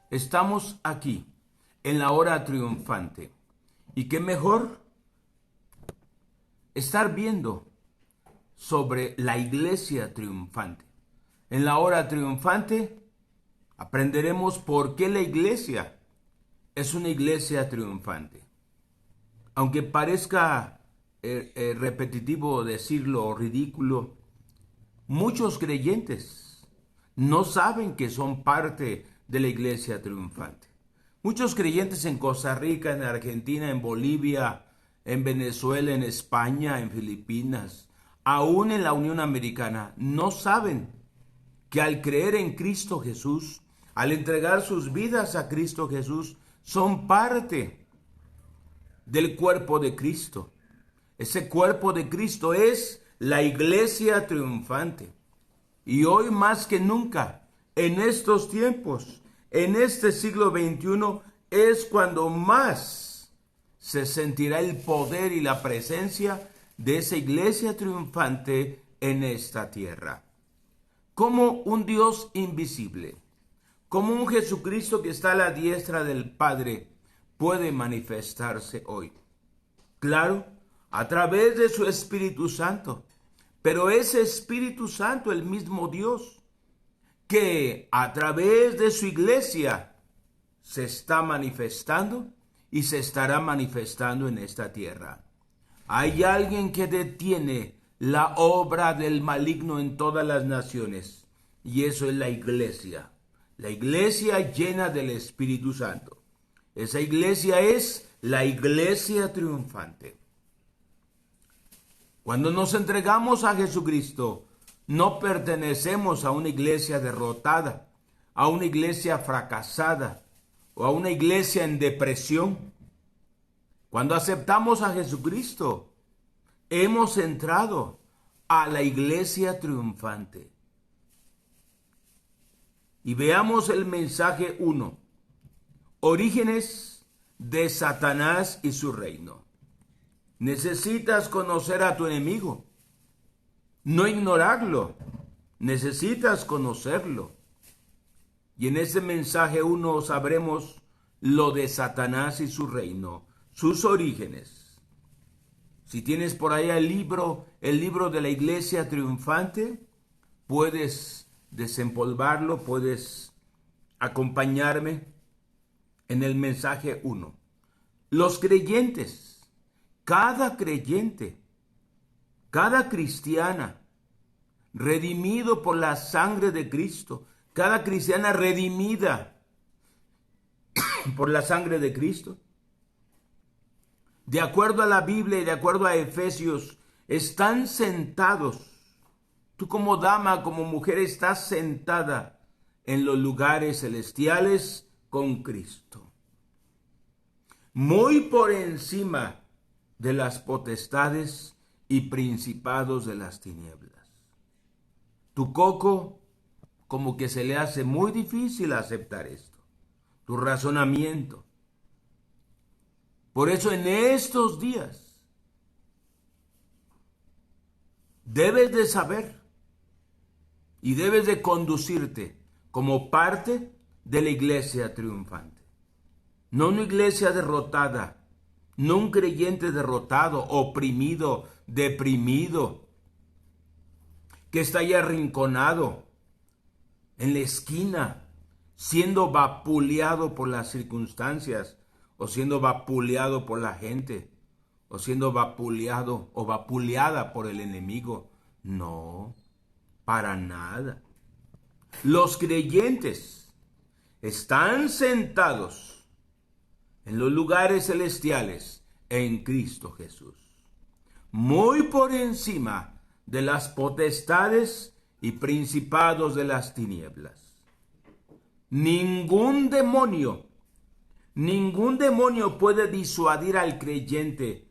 Estamos aquí en la hora triunfante. ¿Y qué mejor estar viendo sobre la iglesia triunfante? En la hora triunfante aprenderemos por qué la iglesia es una iglesia triunfante. Aunque parezca repetitivo decirlo o ridículo, muchos creyentes no saben que son parte de la iglesia triunfante. Muchos creyentes en Costa Rica, en Argentina, en Bolivia, en Venezuela, en España, en Filipinas, aún en la Unión Americana, no saben que al creer en Cristo Jesús, al entregar sus vidas a Cristo Jesús, son parte del cuerpo de Cristo. Ese cuerpo de Cristo es la iglesia triunfante. Y hoy más que nunca, en estos tiempos, en este siglo XXI, es cuando más se sentirá el poder y la presencia de esa iglesia triunfante en esta tierra. Como un Dios invisible, como un Jesucristo que está a la diestra del Padre, puede manifestarse hoy. Claro, a través de su Espíritu Santo. Pero ese Espíritu Santo, el mismo Dios, que a través de su iglesia se está manifestando y se estará manifestando en esta tierra. Hay alguien que detiene la obra del maligno en todas las naciones, y eso es la iglesia. La iglesia llena del Espíritu Santo. Esa iglesia es la iglesia triunfante. Cuando nos entregamos a Jesucristo, no pertenecemos a una iglesia derrotada, a una iglesia fracasada o a una iglesia en depresión. Cuando aceptamos a Jesucristo, hemos entrado a la iglesia triunfante. Y veamos el mensaje 1. Orígenes de Satanás y su reino. Necesitas conocer a tu enemigo, no ignorarlo, necesitas conocerlo. Y en ese mensaje 1 sabremos lo de Satanás y su reino, sus orígenes. Si tienes por ahí el libro de la iglesia triunfante, puedes desempolvarlo, puedes acompañarme en el mensaje 1. Los creyentes. Cada creyente, cada cristiana, redimido por la sangre de Cristo, cada cristiana redimida por la sangre de Cristo, de acuerdo a la Biblia y de acuerdo a Efesios, están sentados. Tú como dama, como mujer, estás sentada en los lugares celestiales con Cristo. Muy por encima de las potestades y principados de las tinieblas. Tu coco, como que se le hace muy difícil aceptar esto. Tu razonamiento. Por eso en estos días debes de saber y debes de conducirte como parte de la iglesia triunfante. No una iglesia derrotada, no un creyente derrotado, oprimido, deprimido, que está ahí arrinconado en la esquina, siendo vapuleado por las circunstancias, o siendo vapuleado por la gente, o siendo vapuleado o vapuleada por el enemigo. No, para nada. Los creyentes están sentados en los lugares celestiales en Cristo Jesús, muy por encima de las potestades y principados de las tinieblas. Ningún demonio puede disuadir al creyente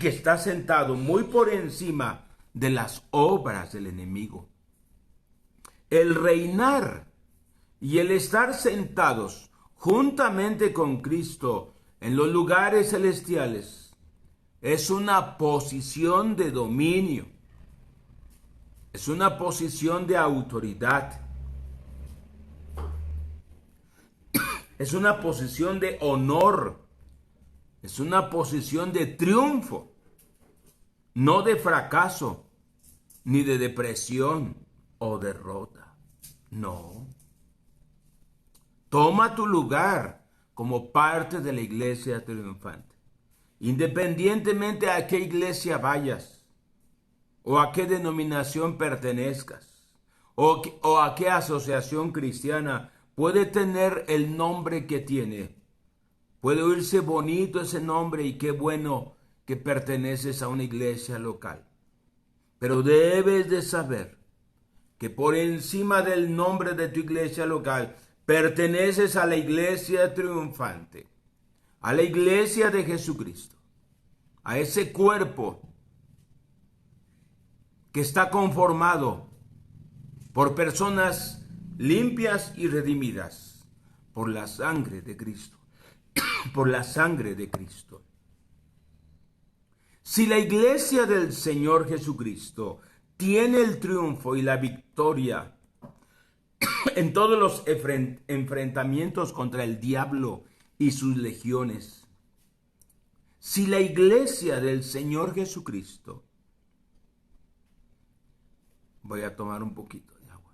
que está sentado muy por encima de las obras del enemigo. El reinar y el estar sentados juntamente con Cristo en los lugares celestiales es una posición de dominio, es una posición de autoridad. Es una posición de honor. Es una posición de triunfo. No de fracaso, ni de depresión o derrota. No. Toma tu lugar como parte de la iglesia triunfante. Independientemente a qué iglesia vayas, o a qué denominación pertenezcas, o a qué asociación cristiana, puede tener el nombre que tiene. Puede oírse bonito ese nombre y qué bueno que perteneces a una iglesia local. Pero debes de saber que por encima del nombre de tu iglesia local, perteneces a la iglesia triunfante, a la iglesia de Jesucristo, a ese cuerpo que está conformado por personas limpias y redimidas por la sangre de Cristo, por la sangre de Cristo. Si la iglesia del Señor Jesucristo tiene el triunfo y la victoria en todos los enfrentamientos contra el diablo y sus legiones, si la iglesia del Señor Jesucristo, voy a tomar un poquito de agua.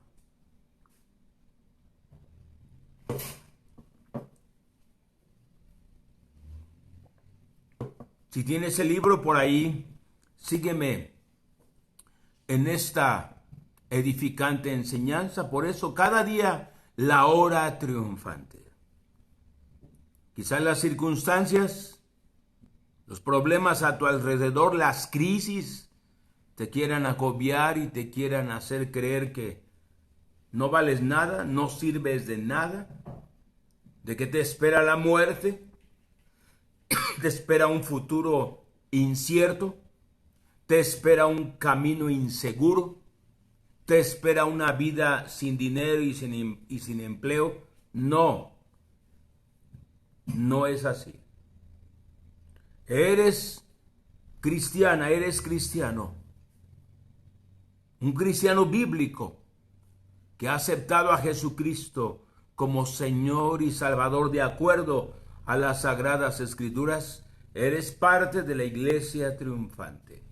Si tienes el libro por ahí, sígueme en esta edificante enseñanza. Por eso cada día la hora triunfante. Quizás las circunstancias, los problemas a tu alrededor, las crisis, te quieran agobiar y te quieran hacer creer que no vales nada, no sirves de nada, de que te espera la muerte, te espera un futuro incierto, te espera un camino inseguro, te espera una vida sin dinero y sin empleo. No, no es así. Eres cristiana, eres cristiano, un cristiano bíblico que ha aceptado a Jesucristo como Señor y Salvador de acuerdo a las Sagradas Escrituras. Eres parte de la iglesia triunfante.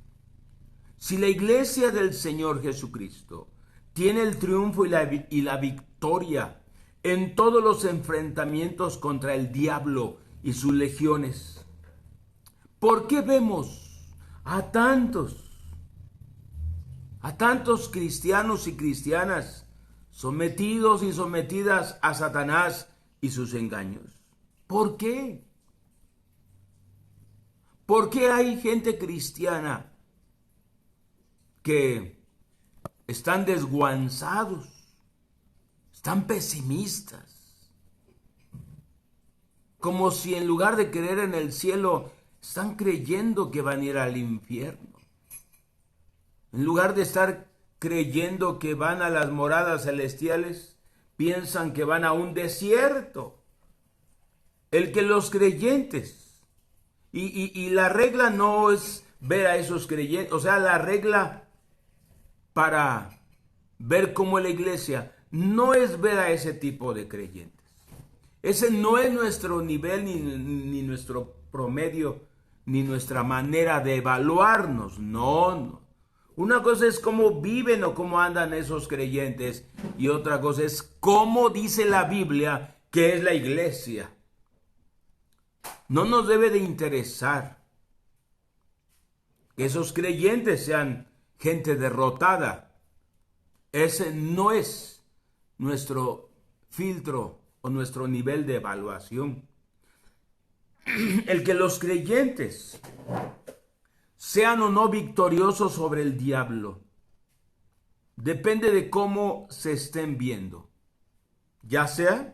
Si la iglesia del Señor Jesucristo tiene el triunfo y la victoria en todos los enfrentamientos contra el diablo y sus legiones, ¿por qué vemos a tantos cristianos y cristianas sometidos y sometidas a Satanás y sus engaños? ¿Por qué? ¿Por qué hay gente cristiana que están desguanzados, están pesimistas, como si en lugar de creer en el cielo, están creyendo que van a ir al infierno? En lugar de estar creyendo que van a las moradas celestiales, piensan que van a un desierto. El que los creyentes, y la regla no es ver a esos creyentes, o sea, la regla para ver cómo es la iglesia no es ver a ese tipo de creyentes. Ese no es nuestro nivel, ni nuestro promedio, ni nuestra manera de evaluarnos. No. Una cosa es cómo viven o cómo andan esos creyentes, y otra cosa es cómo dice la Biblia que es la iglesia. No nos debe de interesar que esos creyentes sean gente derrotada. Ese no es nuestro filtro o nuestro nivel de evaluación. El que los creyentes sean o no victoriosos sobre el diablo depende de cómo se estén viendo, ya sea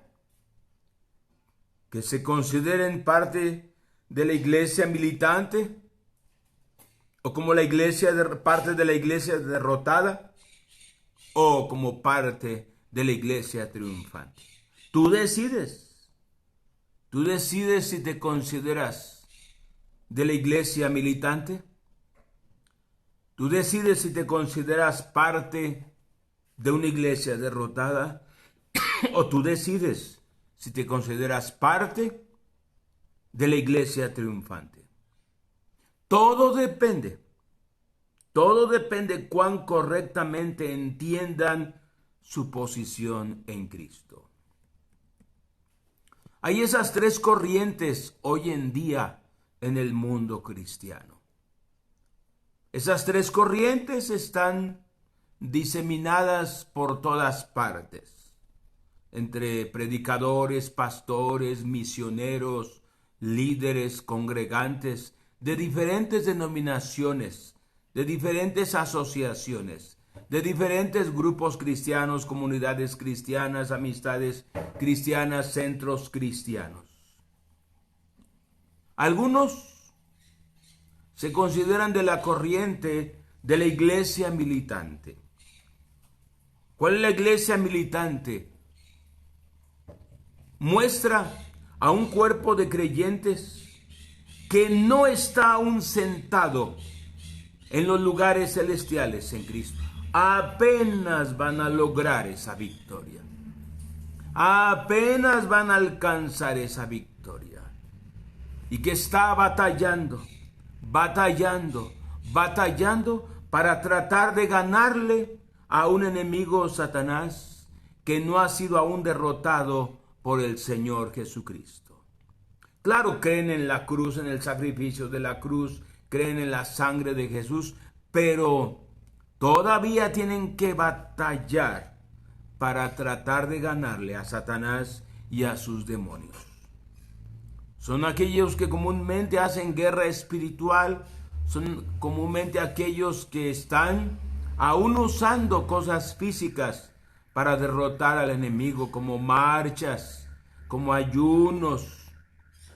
que se consideren parte de la iglesia militante, o como parte de la iglesia derrotada, o como parte de la iglesia triunfante. Tú decides si te consideras de la iglesia militante. Tú decides si te consideras parte de una iglesia derrotada, o tú decides si te consideras parte de la iglesia triunfante. Todo depende cuán correctamente entiendan su posición en Cristo. Hay esas tres corrientes hoy en día en el mundo cristiano. Esas tres corrientes están diseminadas por todas partes, entre predicadores, pastores, misioneros, líderes, congregantes de diferentes denominaciones, de diferentes asociaciones, de diferentes grupos cristianos, comunidades cristianas, amistades cristianas, centros cristianos. Algunos se consideran de la corriente de la iglesia militante. ¿Cuál es la iglesia militante? Muestra a un cuerpo de creyentes que no está aún sentado en los lugares celestiales en Cristo. Apenas van a lograr esa victoria. Apenas van a alcanzar esa victoria. Y que está batallando para tratar de ganarle a un enemigo, Satanás, que no ha sido aún derrotado por el Señor Jesucristo. Claro, creen en la cruz, en el sacrificio de la cruz, creen en la sangre de Jesús, pero todavía tienen que batallar para tratar de ganarle a Satanás y a sus demonios. Son aquellos que comúnmente hacen guerra espiritual, son comúnmente aquellos que están aún usando cosas físicas para derrotar al enemigo, como marchas, como ayunos,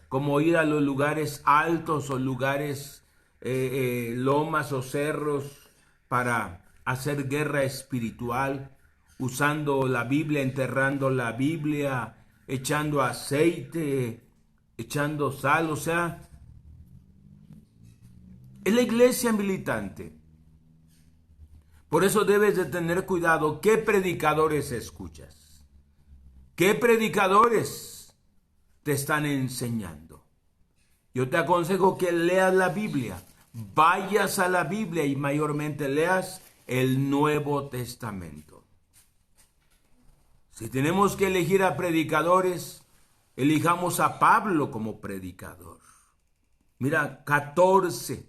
como ir a los lugares altos o lugares, lomas o cerros, para hacer guerra espiritual, usando la Biblia, enterrando la Biblia, echando aceite, echando sal, o sea, es la iglesia militante. Por eso debes de tener cuidado qué predicadores escuchas, qué predicadores te están enseñando. Yo te aconsejo que leas la Biblia, vayas a la Biblia y mayormente leas el Nuevo Testamento. Si tenemos que elegir a predicadores, elijamos a Pablo como predicador. Mira, 14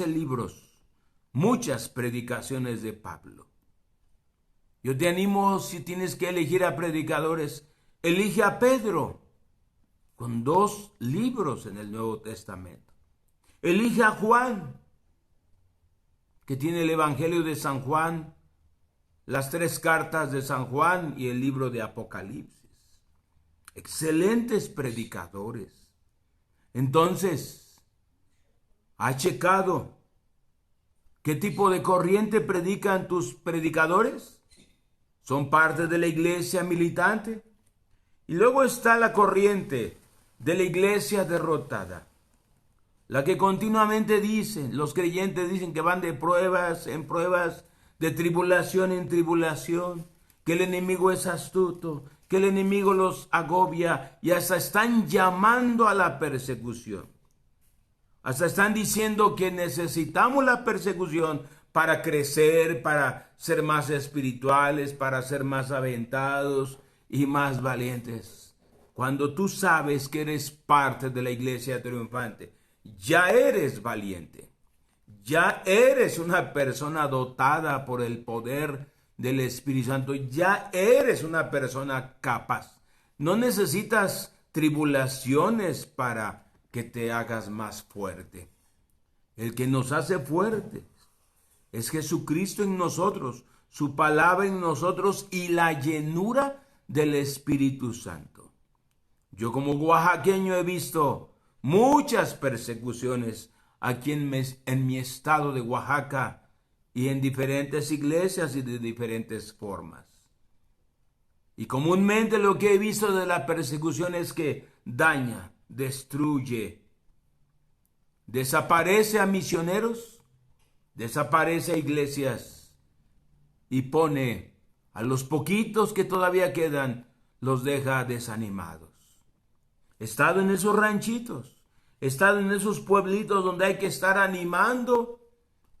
libros, muchas predicaciones de Pablo. Yo te animo, si tienes que elegir a predicadores, elige a Pedro, con 2 libros en el Nuevo Testamento. Elige a Juan, que tiene el Evangelio de San Juan, las 3 cartas de San Juan y el libro de Apocalipsis. Excelentes predicadores. Entonces, ¿has checado qué tipo de corriente predican tus predicadores? ¿Son parte de la iglesia militante? Y luego está la corriente de la iglesia derrotada, la que continuamente dicen, los creyentes dicen que van de pruebas en pruebas, de tribulación en tribulación, que el enemigo es astuto, que el enemigo los agobia y hasta están llamando a la persecución. Hasta están diciendo que necesitamos la persecución para crecer, para ser más espirituales, para ser más aventados y más valientes. Cuando tú sabes que eres parte de la iglesia triunfante, ya eres valiente. Ya eres una persona dotada por el poder del Espíritu Santo. Ya eres una persona capaz. No necesitas tribulaciones para que te hagas más fuerte. El que nos hace fuertes es Jesucristo en nosotros, su palabra en nosotros y la llenura del Espíritu Santo. Yo como oaxaqueño he visto muchas persecuciones aquí en mi estado de Oaxaca y en diferentes iglesias y de diferentes formas. Y comúnmente lo que he visto de la persecución es que daña, destruye, desaparece a misioneros, desaparece a iglesias y pone a los poquitos que todavía quedan, los deja desanimados. He estado en esos ranchitos, he estado en esos pueblitos donde hay que estar animando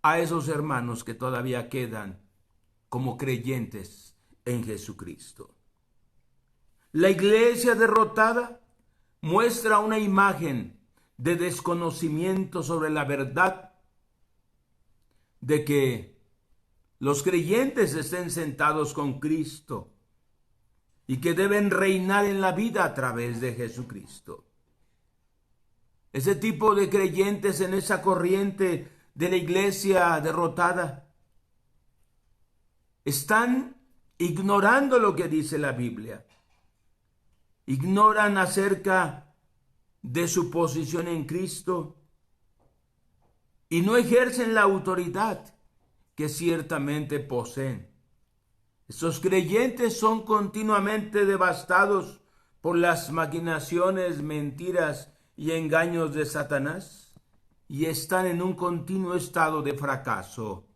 a esos hermanos que todavía quedan como creyentes en Jesucristo. La iglesia derrotada muestra una imagen de desconocimiento sobre la verdad de que los creyentes estén sentados con Cristo y que deben reinar en la vida a través de Jesucristo. Ese tipo de creyentes en esa corriente de la iglesia derrotada están ignorando lo que dice la Biblia. Ignoran acerca de su posición en Cristo y no ejercen la autoridad que ciertamente poseen. Estos creyentes son continuamente devastados por las maquinaciones, mentiras y engaños de Satanás y están en un continuo estado de fracaso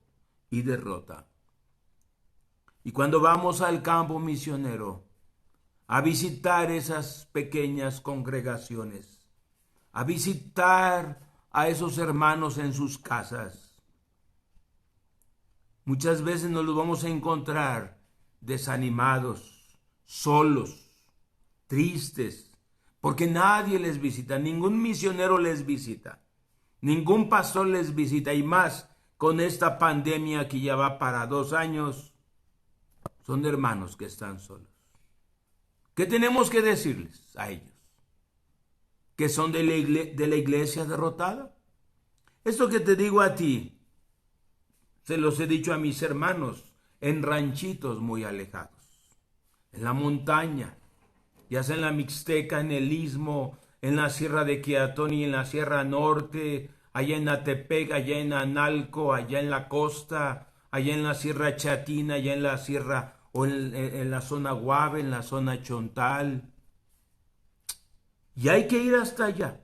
y derrota. Y cuando vamos al campo misionero a visitar esas pequeñas congregaciones, a visitar a esos hermanos en sus casas, muchas veces nos los vamos a encontrar desanimados, solos, tristes, porque nadie les visita, ningún misionero les visita, ningún pastor les visita, y más con esta pandemia que ya va para 2 años, son hermanos que están solos. ¿Qué tenemos que decirles a ellos? ¿Que son de la iglesia derrotada? Esto que te digo a ti, se los he dicho a mis hermanos en ranchitos muy alejados, en la montaña, ya sea en la Mixteca, en el Istmo, en la Sierra de Quiatoni, en la Sierra Norte, allá en Atepec, allá en Analco, allá en la costa, allá en la Sierra Chatina, allá en la Sierra o en la zona Guave, en la zona Chontal. Y hay que ir hasta allá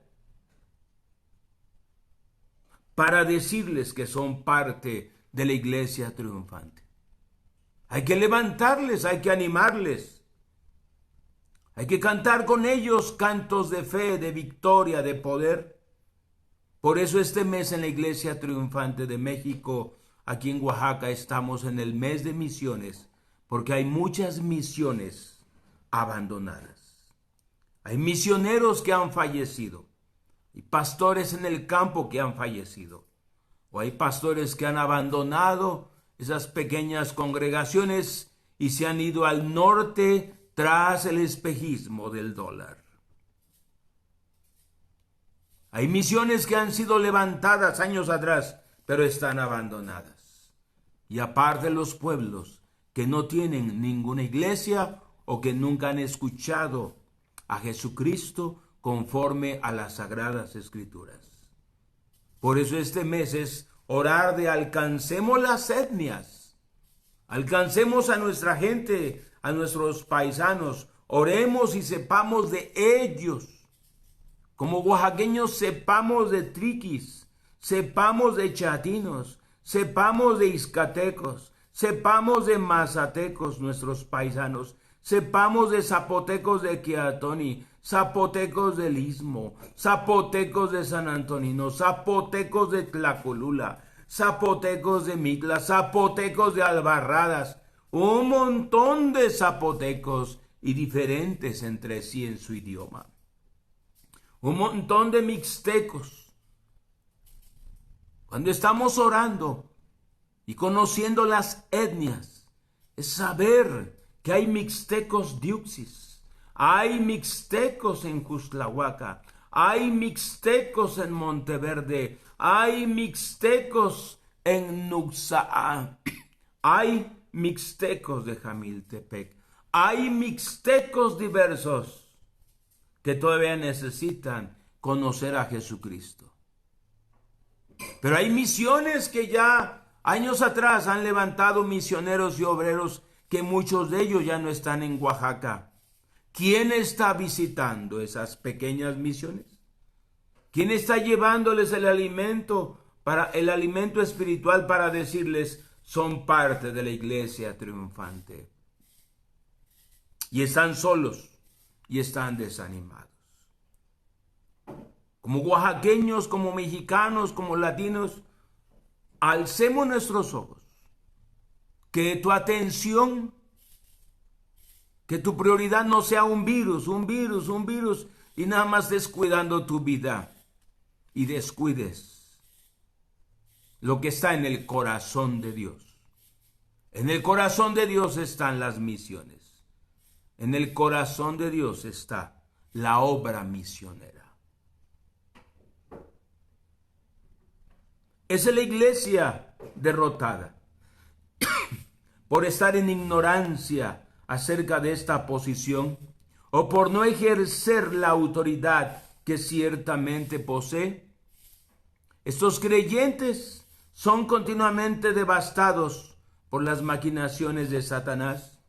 para decirles que son parte de la iglesia triunfante. Hay que levantarles, hay que animarles. Hay que cantar con ellos cantos de fe, de victoria, de poder. Por eso este mes en la Iglesia Triunfante de México, aquí en Oaxaca, estamos en el mes de misiones, porque hay muchas misiones abandonadas. Hay misioneros que han fallecido, y pastores en el campo que han fallecido, o hay pastores que han abandonado esas pequeñas congregaciones y se han ido al norte tras el espejismo del dólar. Hay misiones que han sido levantadas años atrás, pero están abandonadas. Y aparte los pueblos que no tienen ninguna iglesia o que nunca han escuchado a Jesucristo conforme a las Sagradas Escrituras. Por eso este mes es orar de alcancemos las etnias, alcancemos a nuestra gente, a nuestros paisanos, oremos y sepamos de ellos. Como oaxaqueños sepamos de triquis, sepamos de chatinos, sepamos de izcatecos, sepamos de mazatecos, nuestros paisanos, sepamos de zapotecos de Quiatoni, zapotecos del Istmo, zapotecos de San Antonino, zapotecos de Tlacolula, zapotecos de Mitla, zapotecos de Albarradas, un montón de zapotecos y diferentes entre sí en su idioma. Un montón de mixtecos. Cuando estamos orando y conociendo las etnias, es saber que hay mixtecos diuxis, hay mixtecos en Cuxtlahuaca, hay mixtecos en Monteverde, hay mixtecos en Nuxaa, hay mixtecos de Jamiltepec, hay mixtecos diversos que todavía necesitan conocer a Jesucristo. Pero hay misiones que ya años atrás han levantado misioneros y obreros que muchos de ellos ya no están en Oaxaca. ¿Quién está visitando esas pequeñas misiones? ¿Quién está llevándoles el alimento espiritual para decirles son parte de la iglesia triunfante? y están solos y están desanimados. Como oaxaqueños, como mexicanos, como latinos, alcemos nuestros ojos. Que tu atención, que tu prioridad no sea un virus, y nada más descuidando tu vida y descuides lo que está en el corazón de Dios. En el corazón de Dios están las misiones. En el corazón de Dios está la obra misionera. Esa es la iglesia derrotada por estar en ignorancia acerca de esta posición o por no ejercer la autoridad que ciertamente posee. Estos creyentes son continuamente devastados por las maquinaciones de Satanás.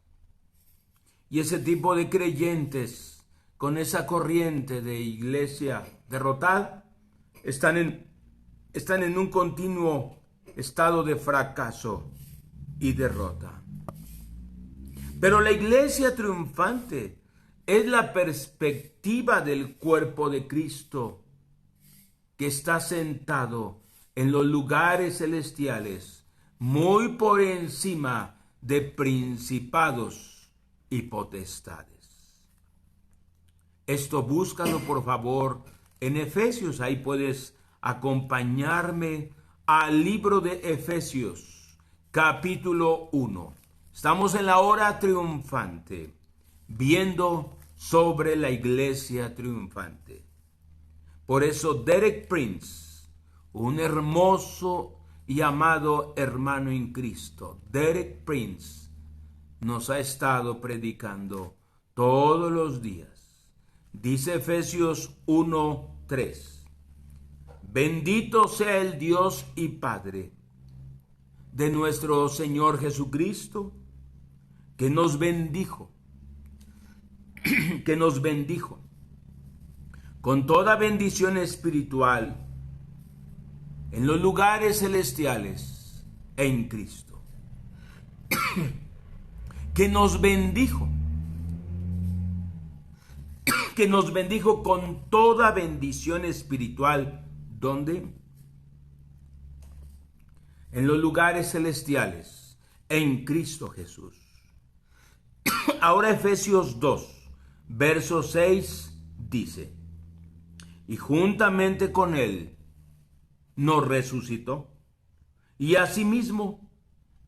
Y ese tipo de creyentes con esa corriente de iglesia derrotada están en un continuo estado de fracaso y derrota. Pero la iglesia triunfante es la perspectiva del cuerpo de Cristo que está sentado en los lugares celestiales, muy por encima de principados y potestades. Esto búscalo por favor en Efesios. Ahí puedes acompañarme al libro de Efesios, capítulo 1. Estamos en la hora triunfante, viendo sobre la iglesia triunfante. Por eso Derek Prince, un hermoso y amado hermano en Cristo, Derek Prince, nos ha estado predicando todos los días. Dice Efesios 1:3. Bendito sea el Dios y Padre de nuestro Señor Jesucristo, que nos bendijo con toda bendición espiritual en los lugares celestiales en Cristo. Que nos bendijo con toda bendición espiritual. ¿Dónde? En los lugares celestiales en Cristo Jesús. Ahora Efesios 2, verso 6 dice: y juntamente con él nos resucitó, y asimismo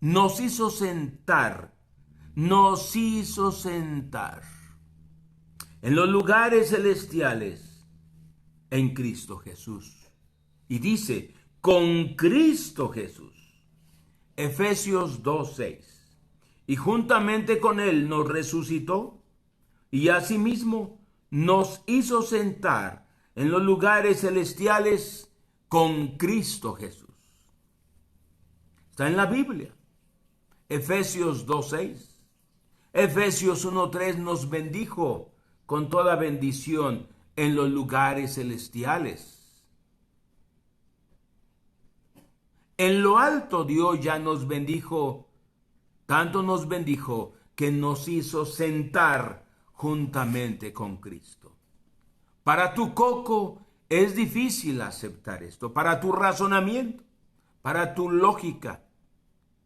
nos hizo sentar en los lugares celestiales en Cristo Jesús. Y dice, con Cristo Jesús. Efesios 2:6. Y juntamente con él nos resucitó, y asimismo nos hizo sentar en los lugares celestiales con Cristo Jesús. Está en la Biblia. Efesios 2:6. Efesios 1:3 nos bendijo con toda bendición en los lugares celestiales. En lo alto Dios ya nos bendijo, tanto nos bendijo que nos hizo sentar juntamente con Cristo. Para tu coco es difícil aceptar esto, para tu razonamiento, para tu lógica,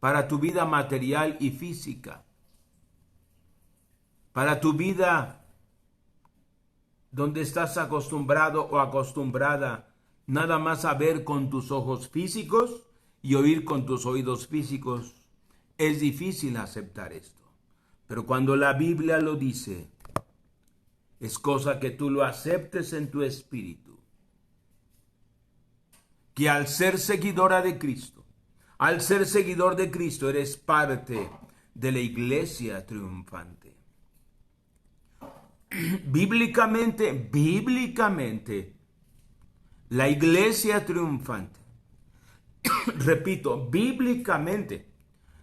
para tu vida material y física, para tu vida donde estás acostumbrado o acostumbrada nada más a ver con tus ojos físicos y oír con tus oídos físicos. Es difícil aceptar esto, pero cuando la Biblia lo dice, es cosa que tú lo aceptes en tu espíritu, que al ser seguidora de Cristo, al ser seguidor de Cristo, eres parte de la iglesia triunfante. Bíblicamente, la iglesia triunfante, repito, bíblicamente,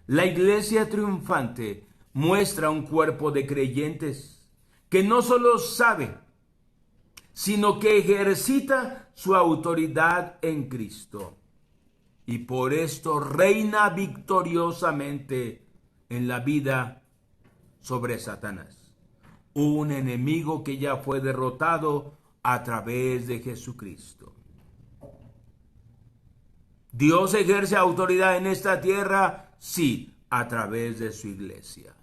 la iglesia triunfante muestra un cuerpo de creyentes que no solo sabe, sino que ejercita su autoridad en Cristo. Y por esto reina victoriosamente en la vida sobre Satanás. un enemigo que ya fue derrotado a través de Jesucristo. ¿Dios ejerce autoridad en esta tierra? Sí, a través de su iglesia.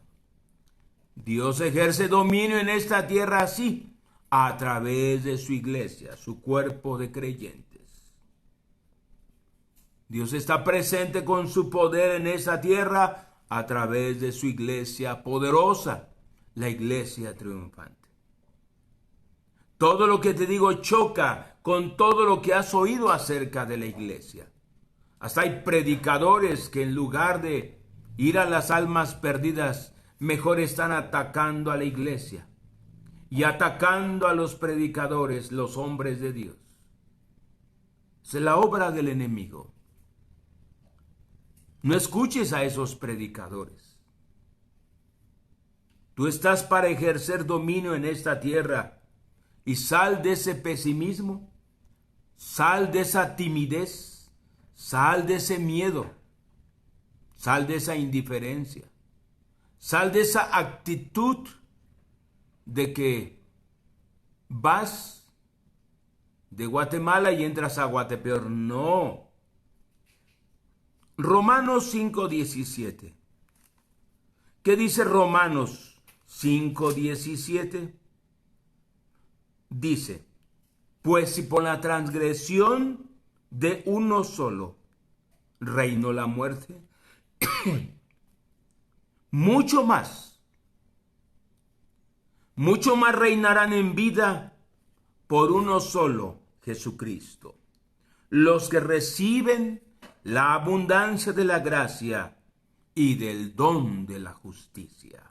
¿Dios ejerce dominio en esta tierra? Sí, a través de su iglesia, su cuerpo de creyentes. Dios está presente con su poder en esta tierra a través de su iglesia poderosa, la iglesia triunfante. Todo lo que te digo choca con todo lo que has oído acerca de la iglesia. Hasta hay predicadores que en lugar de ir a las almas perdidas, mejor están atacando a la iglesia y atacando a los predicadores, los hombres de Dios. Es la obra del enemigo. No escuches a esos predicadores. Tú estás para ejercer dominio en esta tierra y sal de ese pesimismo, sal de esa timidez, sal de ese miedo, sal de esa indiferencia, sal de esa actitud de que vas de Guatemala y entras a Guatepeor. No. Romanos 5:17. ¿Qué dice Romanos 5:17? Dice, pues si por la transgresión de uno solo reinó la muerte, mucho más reinarán en vida por uno solo, Jesucristo, los que reciben la abundancia de la gracia y del don de la justicia.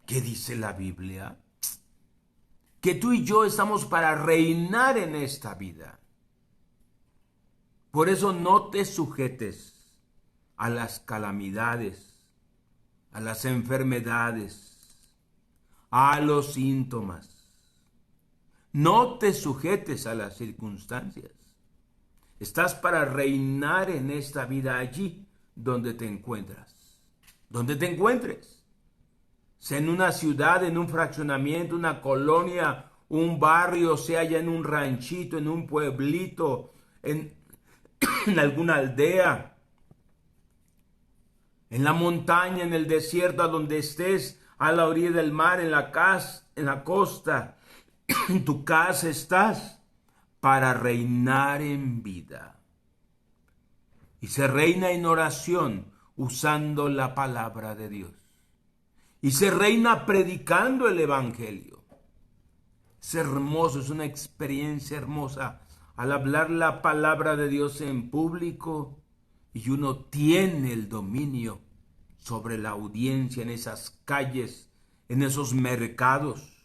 ¿Qué dice la Biblia? Que tú y yo estamos para reinar en esta vida. Por eso no te sujetes a las calamidades, a las enfermedades, a los síntomas. No te sujetes a las circunstancias. Estás para reinar en esta vida allí donde te encuentras. Donde te encuentres. Sea en una ciudad, en un fraccionamiento, una colonia, un barrio, sea ya en un ranchito, en un pueblito, en alguna aldea, en la montaña, en el desierto, a donde estés, a la orilla del mar, en la costa, en tu casa estás para reinar en vida. Y se reina en oración usando la palabra de Dios. Y se reina predicando el evangelio. Es hermoso, es una experiencia hermosa al hablar la palabra de Dios en público y uno tiene el dominio sobre la audiencia en esas calles, en esos mercados.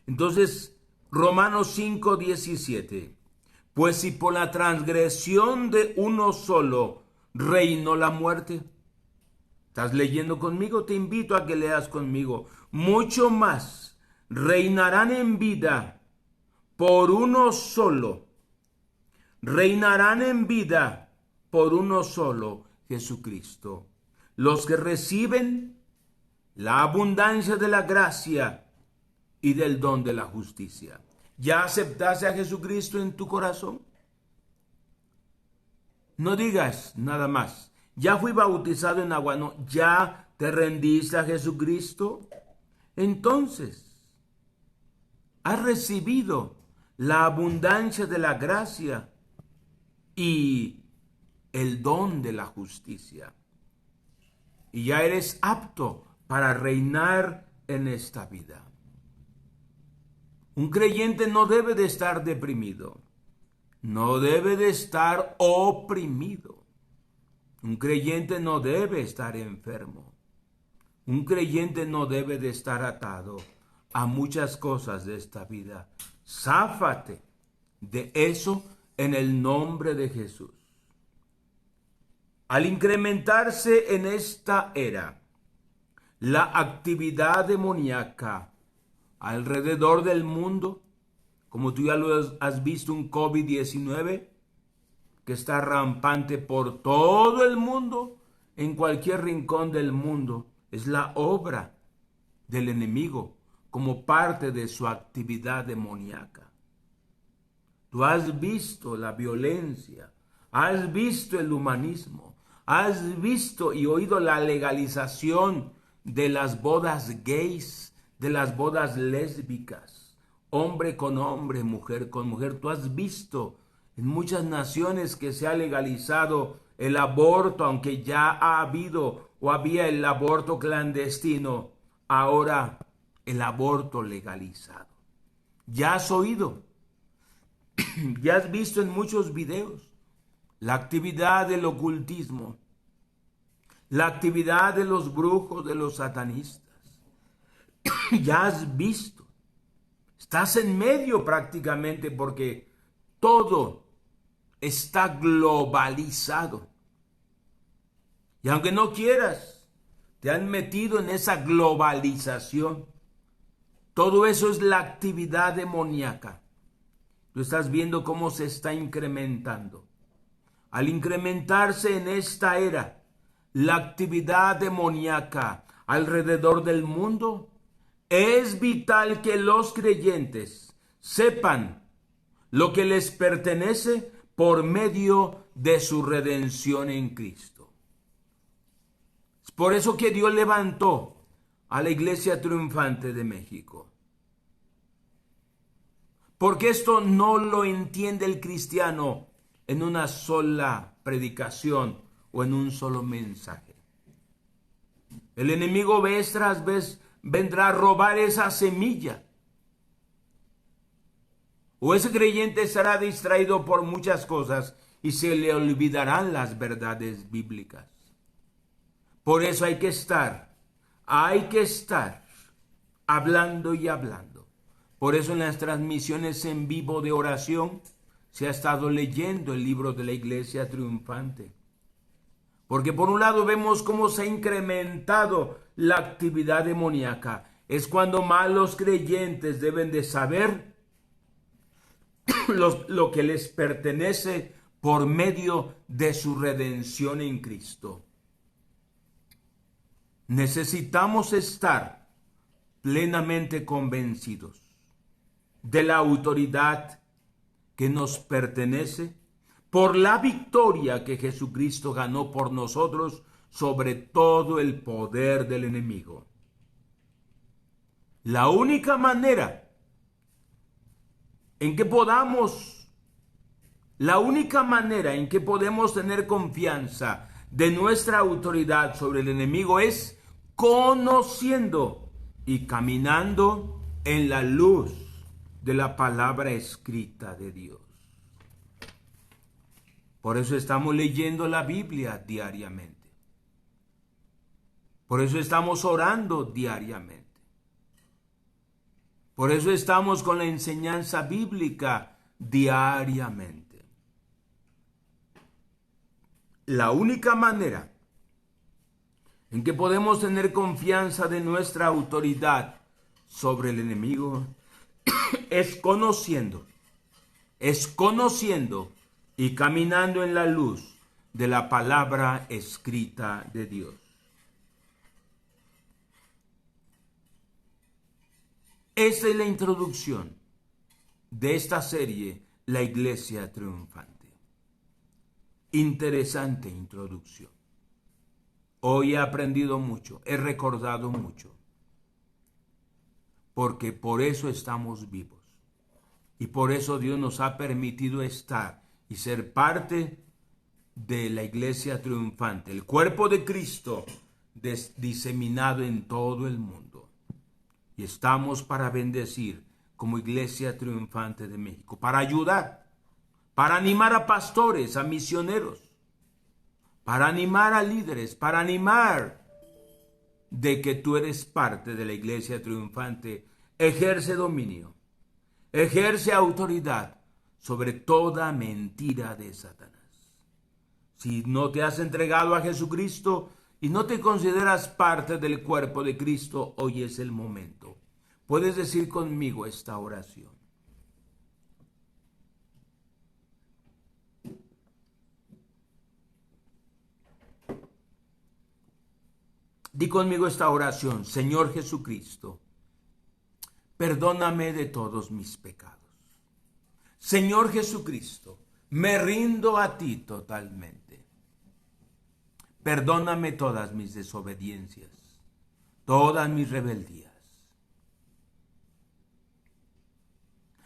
Entonces, Romanos 5:17, pues si por la transgresión de uno solo reinó la muerte. ¿Estás leyendo conmigo? Te invito a que leas conmigo. Mucho más reinarán en vida por uno solo. Reinarán en vida por uno solo, Jesucristo. Los que reciben la abundancia de la gracia y del don de la justicia. ¿Ya aceptaste a Jesucristo en tu corazón? No digas nada más. Ya fui bautizado en agua. No, ya te rendiste a Jesucristo. Entonces, has recibido la abundancia de la gracia y el don de la justicia. Y ya eres apto para reinar en esta vida. Un creyente no debe de estar deprimido. No debe de estar oprimido. Un creyente no debe estar enfermo. Un creyente no debe de estar atado a muchas cosas de esta vida. Záfate de eso en el nombre de Jesús. Al incrementarse en esta era la actividad demoníaca alrededor del mundo, como tú ya lo has visto, un COVID-19 que está rampante por todo el mundo, en cualquier rincón del mundo es la obra del enemigo como parte de su actividad demoníaca. Tú has visto la violencia, has visto el humanismo, has visto y oído la legalización de las bodas gays, de las bodas lésbicas, hombre con hombre, mujer con mujer. Tú has visto en muchas naciones que se ha legalizado el aborto, aunque ya ha habido o había el aborto clandestino, ahora el aborto legalizado. Ya has oído, ya has visto en muchos videos la actividad del ocultismo, la actividad de los brujos, de los satanistas. Ya has visto, estás en medio prácticamente porque todo está globalizado. Y aunque no quieras, te han metido en esa globalización. Todo eso es la actividad demoníaca. Tú estás viendo cómo se está incrementando. Al incrementarse en esta era la actividad demoníaca alrededor del mundo, es vital que los creyentes sepan lo que les pertenece por medio de su redención en Cristo. Es por eso que Dios levantó a la Iglesia Triunfante de México. Porque esto no lo entiende el cristiano en una sola predicación o en un solo mensaje. El enemigo vez tras vez vendrá a robar esa semilla. O ese creyente estará distraído por muchas cosas y se le olvidarán las verdades bíblicas. Por eso hay que estar hablando y hablando. Por eso en las transmisiones en vivo de oración se ha estado leyendo el libro de la Iglesia Triunfante. Porque por un lado vemos cómo se ha incrementado la actividad demoníaca. Es cuando más los creyentes deben de saber lo que les pertenece por medio de su redención en Cristo. Necesitamos estar plenamente convencidos de la autoridad que nos pertenece por la victoria que Jesucristo ganó por nosotros sobre todo el poder del enemigo. La única manera en que podemos tener confianza de nuestra autoridad sobre el enemigo es conociendo y caminando en la luz de la palabra escrita de Dios. Por eso estamos leyendo la Biblia diariamente. Por eso estamos orando diariamente. Por eso estamos con la enseñanza bíblica diariamente. La única manera en que podemos tener confianza de nuestra autoridad sobre el enemigo es conociendo y caminando en la luz de la palabra escrita de Dios. Esta es la introducción de esta serie, La Iglesia Triunfante. Interesante introducción. Hoy he aprendido mucho, he recordado mucho, porque por eso estamos vivos. Y por eso Dios nos ha permitido estar y ser parte de la Iglesia Triunfante, el cuerpo de Cristo diseminado en todo el mundo. Y estamos para bendecir como Iglesia Triunfante de México, para ayudar, para animar a pastores, a misioneros, para animar a líderes, para animar de que tú eres parte de la Iglesia Triunfante. Ejerce dominio, ejerce autoridad sobre toda mentira de Satanás. Si no te has entregado a Jesucristo y no te consideras parte del cuerpo de Cristo, hoy es el momento. Puedes decir conmigo esta oración. Di conmigo esta oración: Señor Jesucristo, perdóname de todos mis pecados. Señor Jesucristo, me rindo a ti totalmente. Perdóname todas mis desobediencias, todas mis rebeldías.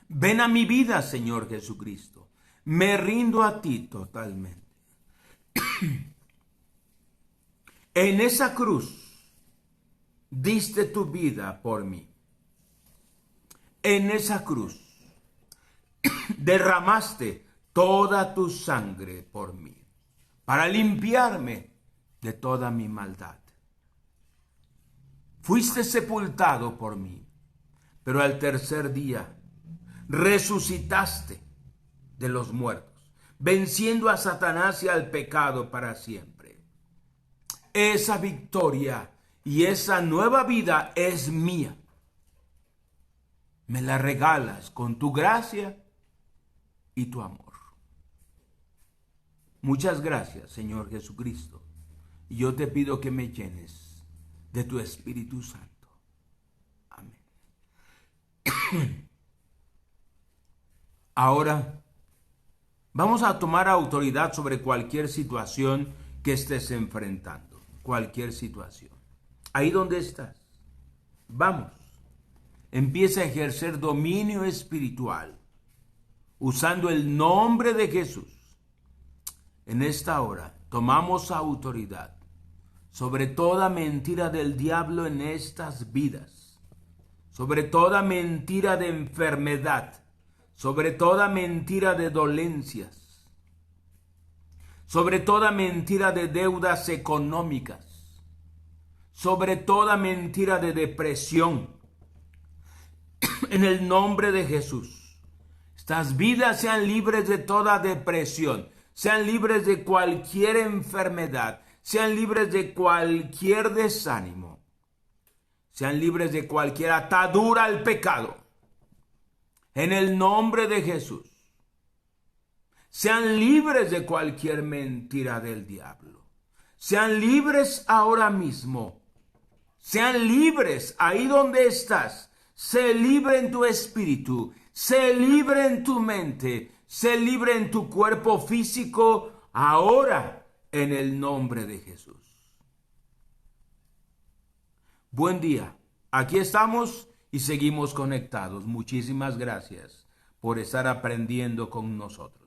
Ven a mi vida, Señor Jesucristo. Me rindo a ti totalmente. En esa cruz diste tu vida por mí. En esa cruz derramaste toda tu sangre por mí, para limpiarme de toda mi maldad. Fuiste sepultado por mí, pero al tercer día resucitaste de los muertos, venciendo a Satanás y al pecado para siempre. Esa victoria y esa nueva vida es mía. Me la regalas con tu gracia y tu amor. Muchas gracias, Señor Jesucristo. Y yo te pido que me llenes de tu Espíritu Santo. Amén. Ahora vamos a tomar autoridad sobre cualquier situación que estés enfrentando. Cualquier situación. Ahí donde estás. Vamos. Empieza a ejercer dominio espiritual usando el nombre de Jesús. En esta hora tomamos autoridad sobre toda mentira del diablo en estas vidas, sobre toda mentira de enfermedad, sobre toda mentira de dolencias, sobre toda mentira de deudas económicas, sobre toda mentira de depresión. En el nombre de Jesús, estas vidas sean libres de toda depresión, sean libres de cualquier enfermedad, sean libres de cualquier desánimo, sean libres de cualquier atadura al pecado. En el nombre de Jesús. Sean libres de cualquier mentira del diablo. Sean libres ahora mismo. Sean libres ahí donde estás. Sé libre en tu espíritu. Sé libre en tu mente. Sé libre en tu cuerpo físico ahora en el nombre de Jesús. Buen día. Aquí estamos y seguimos conectados. Muchísimas gracias por estar aprendiendo con nosotros.